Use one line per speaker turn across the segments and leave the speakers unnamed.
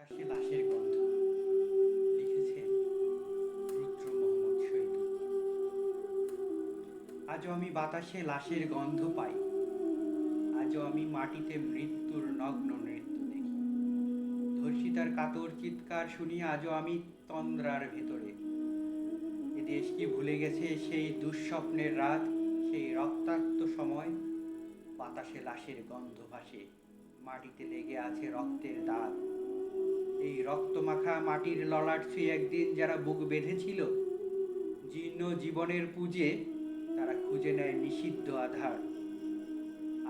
বাতাসে লাশের গন্ধ। লিখেছেন রুদ্র মোহাম্মদ শহীদুল। আজও আমি বাতাসে লাশের গন্ধ পাই। আজও আমি মাটিতে মৃত্যুর নগ্ন নৃত্য দেখি। ধর্ষিতার কাতর চিৎকার শুনি আজও আমি তন্দ্রার ভেতরে। এ দেশ কি ভুলে গেছে সেই দুঃস্বপ্নের রাত, সেই রক্তাক্ত সময়? বাতাসে লাশের গন্ধ ভাসে, মাটিতে লেগে আছে রক্তের দাগ। এই রক্তমাখা মাটির ললাট ছুঁয়ে একদিন যারা বুক বেঁধেছিল, জীর্ণ জীবনের পুজে তারা খুঁজে নেয় নিষিদ্ধ আধার।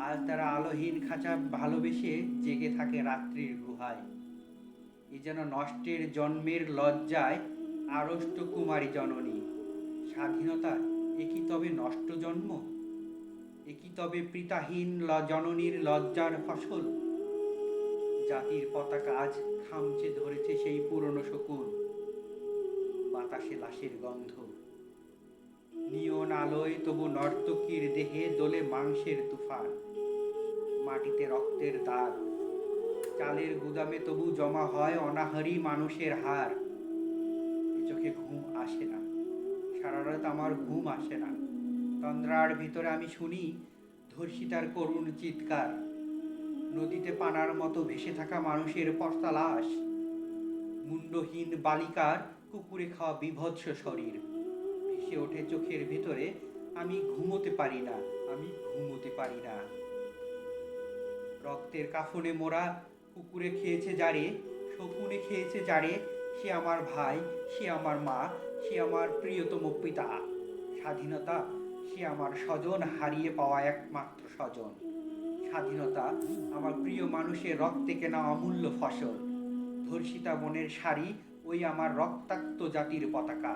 আজ তারা আলোহীন খাঁচা ভালোবেসে জেগে থাকে রাত্রির গুহায়। এ যেন নষ্টের জন্মের লজ্জায় আড়ষ্ট কুমারী জননী। স্বাধীনতা এ কি তবে নষ্ট জন্ম? এ কি তবে পিতাহীন জননীর লজ্জার ফসল? জাতির পতাকা আজ খামচে ধরেছে সেই পুরনো শকুন। বাতাসে লাশের গন্ধ, নিয়ন আলোয় তবু নর্তকীর দেহে দোলে মাংসের তুফান। মাটিতে রক্তের দাগ, চালের গুদামে তবু জমা হয় অনাহারী মানুষের হার। এ চোখে ঘুম আসে না, সারা রাত আমার ঘুম আসে না। তন্দ্রার ভিতরে আমি শুনি ধর্ষিতার করুণ চিৎকার। নদীতে পানার মতো ভেসে থাকা মানুষের পচা লাশ, মুন্ডহীন বালিকার কুকুরে খাওয়া বিভৎস শরীর ভেসে ওঠে চোখের ভেতরে। আমি ঘুমোতে পারি না, আমি ঘুমোতে পারি না। রক্তের কাফনে মোরা কুকুরে খেয়েছে যারে, শকুনে খেয়েছে যারে, সে আমার ভাই, সে আমার মা, সে আমার প্রিয়তম পিতা। স্বাধীনতা সে আমার স্বজন, হারিয়ে পাওয়া একমাত্র স্বজন। স্বাধীনতা আমার প্রিয় মানুষের রক্তে কেনা অমূল্য ফসল। ধর্ষিতা মনের শাড়ি ওই আমার রক্তাক্ত জাতির পতাকা।